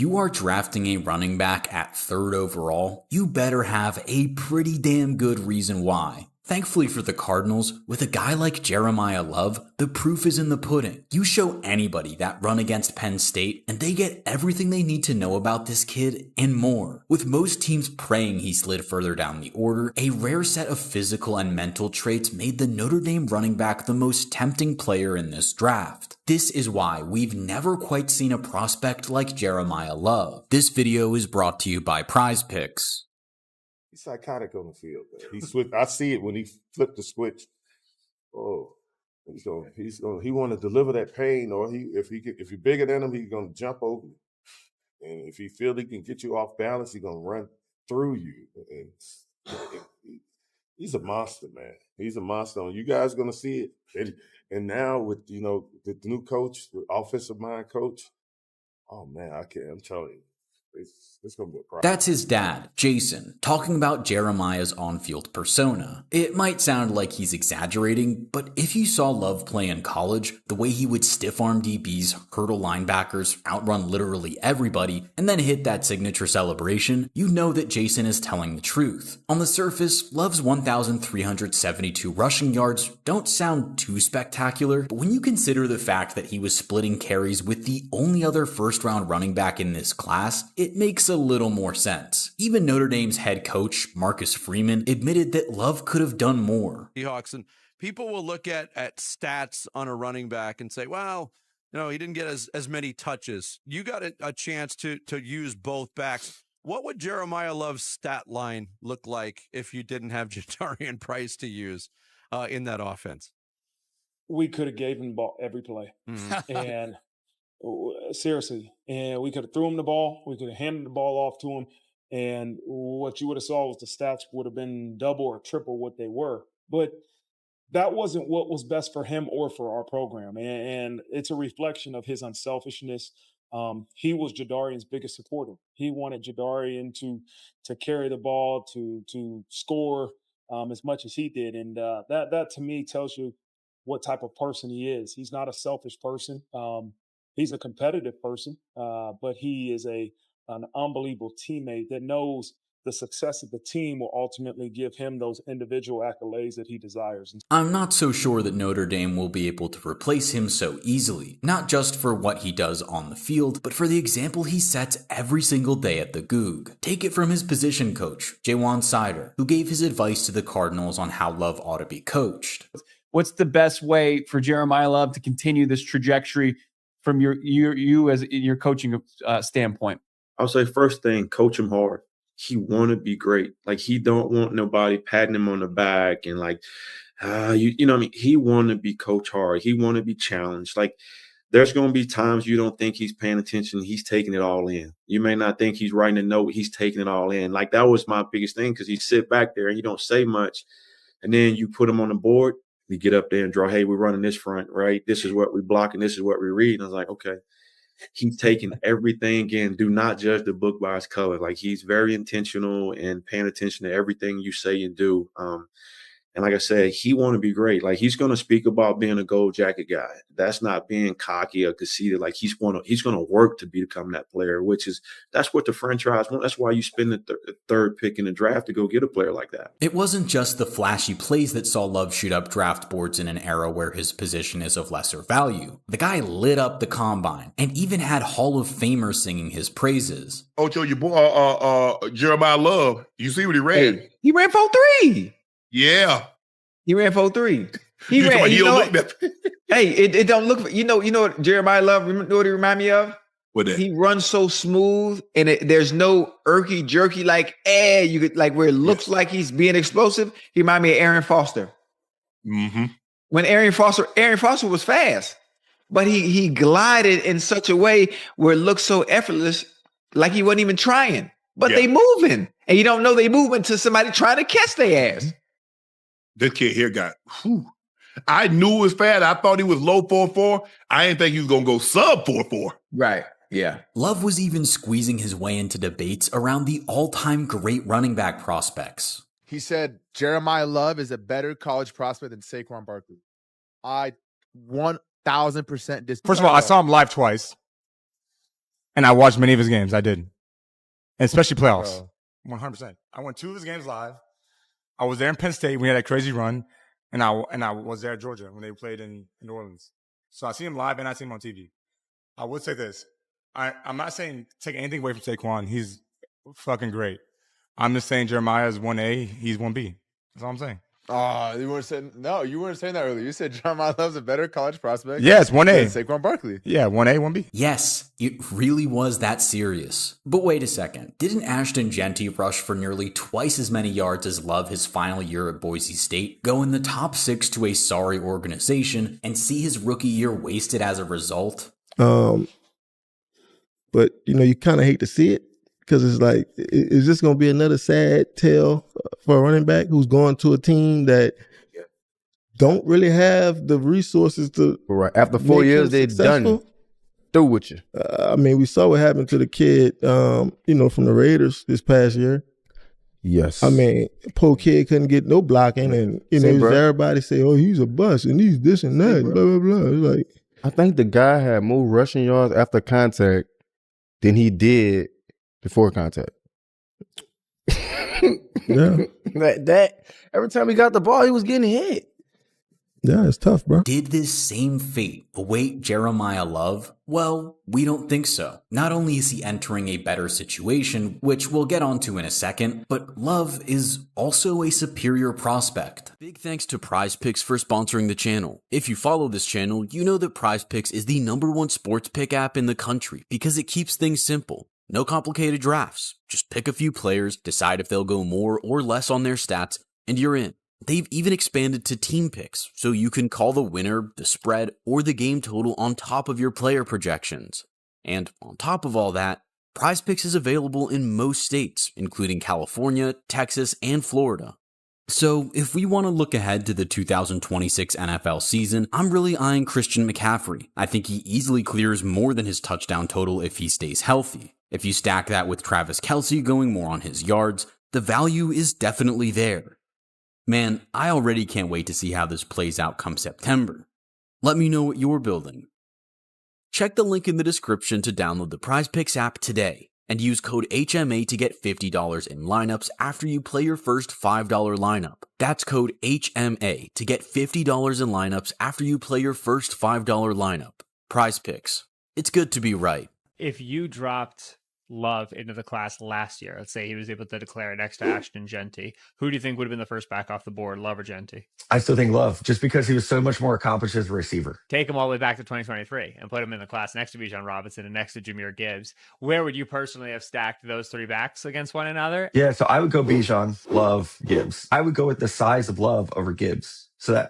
If you are drafting a running back at 3rd overall, you better have a pretty damn good reason why. Thankfully for the Cardinals, with a guy like Jeremiyah Love, the proof is in the pudding. You show anybody that run against Penn State, and they get everything they need to know about this kid and more. With most teams praying he slid further down the order, a rare set of physical and mental traits made the Notre Dame running back the most tempting player in this draft. This is why we've never quite seen a prospect like Jeremiyah Love. This video is brought to you by Prize Picks. He's psychotic on the field, man. I see it when he flipped the switch. Oh, he want to deliver that pain, or if you're bigger than him, he's gonna jump over you. And if he feel he can get you off balance, he's gonna run through you. And he's a monster, man. He's a monster. You guys gonna see it. And now with the new coach, the offensive mind coach, oh man, I'm telling you. It's going to be a problem. That's his dad, Jason, talking about Jeremiyah's on-field persona. It might sound like he's exaggerating, but if you saw Love play in college, the way he would stiff-arm DBs, hurdle linebackers, outrun literally everybody, and then hit that signature celebration, you know that Jason is telling the truth. On the surface, Love's 1,372 rushing yards don't sound too spectacular, but when you consider the fact that he was splitting carries with the only other first-round running back in this class, it makes a little more sense. Even Notre Dame's head coach, Marcus Freeman, admitted that Love could have done more. Seahawks, and people will look at stats on a running back and say, well, he didn't get as many touches. You got a chance to use both backs. What would Jeremiyah Love's stat line look like if you didn't have Jadarian Price to use in that offense? We could have gave him the ball every play. And seriously, and we could have threw him the ball. We could have handed the ball off to him, and what you would have saw was the stats would have been double or triple what they were. But that wasn't what was best for him or for our program, and it's a reflection of his unselfishness. He was Jadarian's biggest supporter. He wanted Jadarian to carry the ball, to score as much as he did, and that to me tells you what type of person he is. He's not a selfish person. He's a competitive person, but he is an unbelievable teammate that knows the success of the team will ultimately give him those individual accolades that he desires. I'm not so sure that Notre Dame will be able to replace him so easily, not just for what he does on the field, but for the example he sets every single day at the Goog. Take it from his position coach, Jaywan Sider, who gave his advice to the Cardinals on how Love ought to be coached. What's the best way for Jeremiyah Love to continue this trajectory from you as in your coaching standpoint? I'll say first thing, coach him hard. He want to be great. Like, he don't want nobody patting him on the back and like, he want to be coach hard. He want to be challenged. Like, there's going to be times you don't think he's paying attention. He's taking it all in. You may not think he's writing a note. He's taking it all in. Like, that was my biggest thing, because he sit back there and he don't say much. And then you put him on the board. We get up there and draw, hey, we're running this front, right? This is what we're blocking. This is what we read. And I was like, okay. He's taking everything in. Do not judge the book by its color. Like, he's very intentional and paying attention to everything you say and do. And like I said, he want to be great. Like, he's going to speak about being a gold jacket guy. That's not being cocky or conceited. Like, he's going to work to become that player, that's what the franchise wants. That's why you spend the third pick in the draft to go get a player like that. It wasn't just the flashy plays that saw Love shoot up draft boards in an era where his position is of lesser value. The guy lit up the combine and even had Hall of Famers singing his praises. Ocho, your boy, Jeremiyah Love, you see what he ran? Hey, he ran 4.3. Yeah. He ran 4.3. Hey, it don't look, you know what Jeremiyah Love, you know what he remind me of? What that? He runs so smooth, and there's no irky jerky like you could, like, where it looks like he's being explosive. He remind me of Aaron Foster. Mm-hmm. When Aaron Foster was fast, but he glided in such a way where it looked so effortless, like he wasn't even trying. But they moving, and you don't know they moving to somebody trying to catch their ass. This kid here I knew it was fast. I thought he was low 4.4. I didn't think he was going to go sub 4.4. Right. Yeah. Love was even squeezing his way into debates around the all-time great running back prospects. He said Jeremiyah Love is a better college prospect than Saquon Barkley. I 1,000% disagree. First of all, I saw him live twice. And I watched many of his games. I did. And especially playoffs. 100%. I went 2 of his games live. I was there in Penn State. We had that crazy run. And I was there at Georgia when they played in New Orleans. So I see him live and I see him on TV. I would say this. I'm not saying take anything away from Saquon. He's fucking great. I'm just saying Jeremiah is 1A. He's 1B. That's all I'm saying. You weren't saying you weren't saying that earlier. You said Jeremiah Love's a better college prospect. Yeah, it's 1A. than Saquon Barkley. Yeah, 1A, 1B. Yes, it really was that serious. But wait a second. Didn't Ashton Genty rush for nearly twice as many yards as Love his final year at Boise State, go in the top 6 to a sorry organization, and see his rookie year wasted as a result? But, you kind of hate to see it because it's like, is this going to be another sad tale for a running back who's going to a team that don't really have the resources to right after 4 years they're done through with you. We saw what happened to the kid, from the Raiders this past year. Yes. Poor kid couldn't get no blocking, and everybody say, "Oh, he's a bust, and he's this and that." Blah blah blah. It's like, I think the guy had more rushing yards after contact than he did before contact. Yeah. that every time he got the ball, he was getting hit. Yeah, it's tough, bro. Did this same fate await Jeremiyah Love? Well, we don't think so. Not only is he entering a better situation, which we'll get onto in a second, but Love is also a superior prospect. Big thanks to PrizePicks for sponsoring the channel. If you follow this channel, you know that PrizePicks is the #1 sports pick app in the country because it keeps things simple. No complicated drafts. Just pick a few players, decide if they'll go more or less on their stats, and you're in. They've even expanded to team picks, so you can call the winner, the spread, or the game total on top of your player projections. And on top of all that, PrizePicks is available in most states, including California, Texas, and Florida. So if we want to look ahead to the 2026 NFL season, I'm really eyeing Christian McCaffrey. I think he easily clears more than his touchdown total if he stays healthy. If you stack that with Travis Kelce going more on his yards, the value is definitely there. Man, I already can't wait to see how this plays out come September. Let me know what you're building. Check the link in the description to download the PrizePicks app today and use code HMA to get $50 in lineups after you play your first $5 lineup. That's code HMA to get $50 in lineups after you play your first $5 lineup. PrizePicks. It's good to be right. If you dropped Love into the class last year, let's say he was able to declare next to Ashton Genty, who do you think would have been the first back off the board, Love or Genty? I still think Love, just because he was so much more accomplished as a receiver. Take him all the way back to 2023 and put him in the class next to Bijan Robinson and next to Jahmyr Gibbs. Where would you personally have stacked those 3 backs against one another? Yeah, so I would go Bijan, Love, Gibbs. I would go with the size of Love over Gibbs. So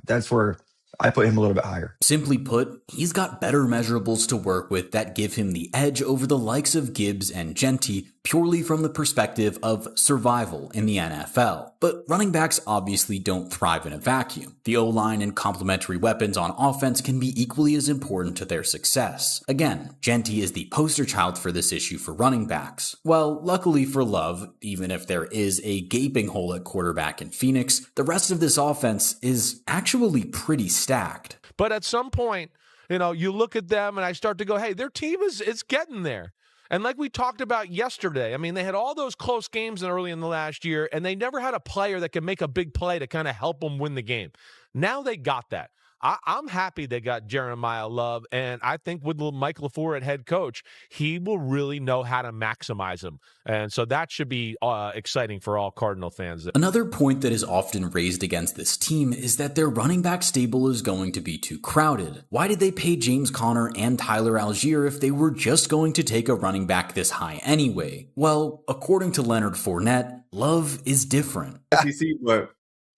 that's where I put him a little bit higher. Simply put, he's got better measurables to work with that give him the edge over the likes of Gibbs and Genty purely from the perspective of survival in the NFL. But running backs obviously don't thrive in a vacuum. The O-line and complementary weapons on offense can be equally as important to their success. Again, Genty is the poster child for this issue for running backs. Well, luckily for Love, even if there is a gaping hole at quarterback in Phoenix, the rest of this offense is actually pretty stacked. But at some point, you look at them and I start to go, hey, their team is getting there. And like we talked about yesterday, they had all those close games early in the last year, and they never had a player that could make a big play to kind of help them win the game. Now they got that. I'm happy they got Jeremiyah Love, and I think with Mike LaFleur at head coach, he will really know how to maximize him. And so that should be exciting for all Cardinal fans. Another point that is often raised against this team is that their running back stable is going to be too crowded. Why did they pay James Conner and Tyler Algier if they were just going to take a running back this high anyway? Well, according to Leonard Fournette, Love is different. SEC, but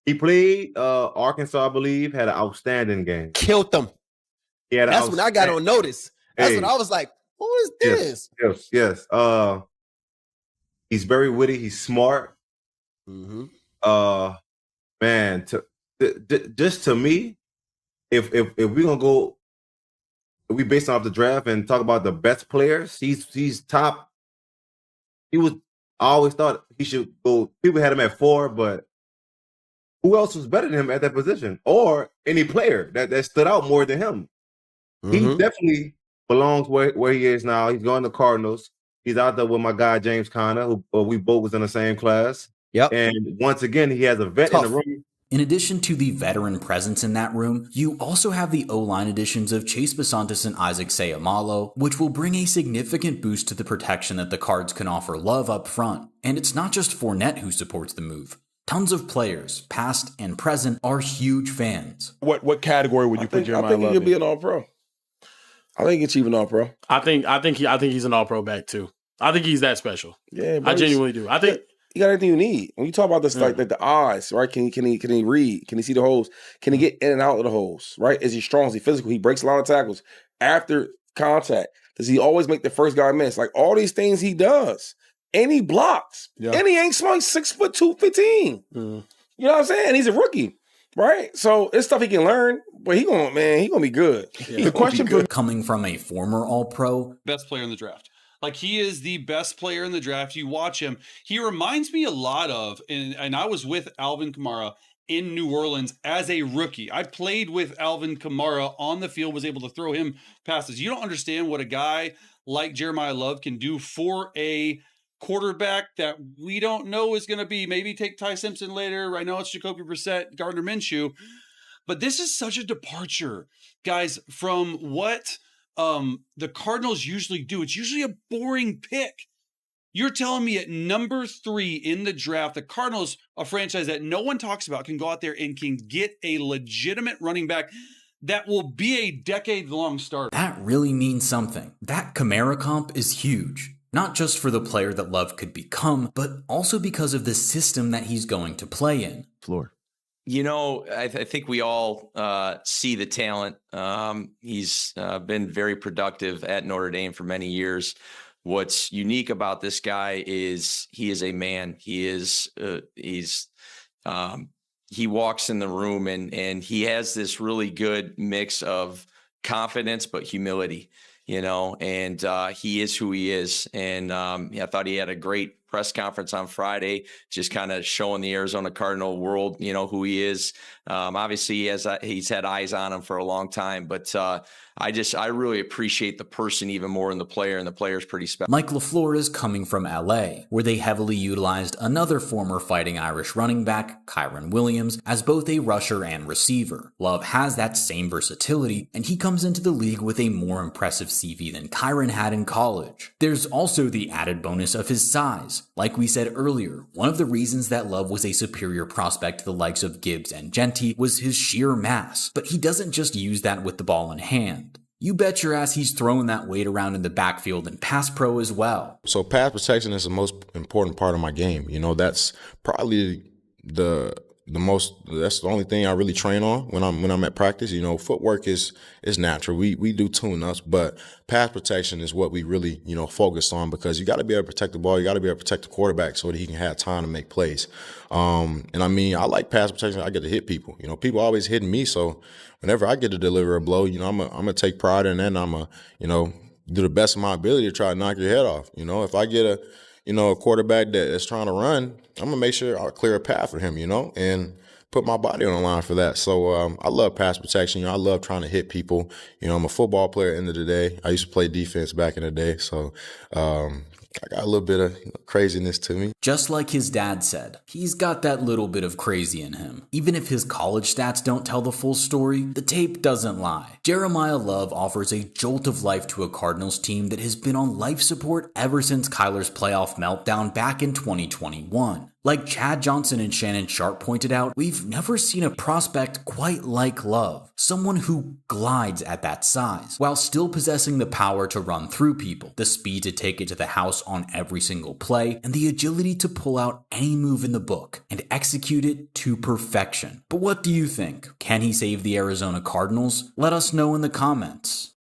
he played Arkansas, I believe, had an outstanding game. Killed them. That's when I got on notice. That's when I was like, who is this? Yes. He's very witty. He's smart. Mm-hmm. Man, just to me, if we're gonna go, if we based off the draft and talk about the best players, he's top. I always thought he should go. People had him at 4, but who else was better than him at that position, or any player that stood out more than him? Mm-hmm. He's definitely belongs where he is now. He's going to Cardinals. He's out there with my guy James Conner, who we both was in the same class. Yep. And once again, he has a vet in the room. In addition to the veteran presence in that room, you also have the O-line additions of Chase Besantis and Isaac Seumalo, which will bring a significant boost to the protection that the Cards can offer Love up front. And it's not just Fournette who supports the move. Tons of players, past and present, are huge fans. What category would you put Jeremiah Love in? I think he'll be an All-Pro. I think it's even All-Pro. I think he's an All-Pro back too. I think he's that special. Yeah, I genuinely do. I think you got everything you need. When you talk about this, like the eyes, right? Can he read? Can he see the holes? Can he get in and out of the holes? Right? Is he strong? Is he physical? He breaks a lot of tackles after contact. Does he always make the first guy miss? Like all these things he does, and he blocks, and he ain't small. He's 6'2", 215. You know what I'm saying? And he's a rookie. Right? So it's stuff he can learn, but he gonna be good. The question for coming from a former All-Pro, best player in the draft. Like, he is the best player in the draft. You watch him. He reminds me a lot of, and I was with Alvin Kamara in New Orleans as a rookie. I played with Alvin Kamara on the field, was able to throw him passes. You don't understand what a guy like Jeremiah Love can do for a quarterback that we don't know is going to be. Maybe take Ty Simpson later. Right now it's Jacoby Brissett, Gardner Minshew. But this is such a departure, guys, from what the Cardinals usually do. It's usually a boring pick. You're telling me at number 3 in the draft, the Cardinals, a franchise that no one talks about, can go out there and can get a legitimate running back that will be a decade-long starter. That really means something. That Kamara comp is huge. Not just for the player that Love could become, but also because of the system that he's going to play in. Floor. You know, I think we all see the talent. He's been very productive at Notre Dame for many years. What's unique about this guy is he is a man. He walks in the room and he has this really good mix of confidence but humility. You know, and he is who he is. And I thought he had a great press conference on Friday, just kind of showing the Arizona Cardinal world, you know, who he is. Obviously, he's had eyes on him for a long time, but I really appreciate the person even more than the player, and the player's pretty special. Mike LaFleur is coming from LA, where they heavily utilized another former Fighting Irish running back, Kyron Williams, as both a rusher and receiver. Love has that same versatility, and he comes into the league with a more impressive CV than Kyron had in college. There's also the added bonus of his size. Like we said earlier, one of the reasons that Love was a superior prospect to the likes of Gibbs and Genty was his sheer mass, but he doesn't just use that with the ball in hand. You bet your ass he's throwing that weight around in the backfield and pass pro as well. So pass protection is the most important part of my game. You know, that's probably that's the only thing I really train on when I'm at practice. You know, footwork is natural. We do tune-ups, but pass protection is what we really, you know, focus on, because you got to be able to protect the ball. You got to be able to protect the quarterback so that he can have time to make plays. And I mean, I like pass protection. I get to hit people. You know, people always hitting me, so whenever I get to deliver a blow, you know, I'm gonna take pride in that, and I'm gonna, you know, do the best of my ability to try to knock your head off. You know, if I get a quarterback that's trying to run, I'm gonna make sure I clear a path for him, you know, and put my body on the line for that. So I love pass protection. You know, I love trying to hit people. You know, I'm a football player at the end of the day. I used to play defense back in the day, so I got a little bit of craziness to me. Just like his dad said, he's got that little bit of crazy in him. Even if his college stats don't tell the full story, the tape doesn't lie. Jeremiah Love offers a jolt of life to a Cardinals team that has been on life support ever since Kyler's playoff meltdown back in 2021. Like Chad Johnson and Shannon Sharp pointed out, we've never seen a prospect quite like Love. Someone who glides at that size, while still possessing the power to run through people, the speed to take it to the house on every single play, and the agility to pull out any move in the book and execute it to perfection. But what do you think? Can he save the Arizona Cardinals? Let us know in the comments.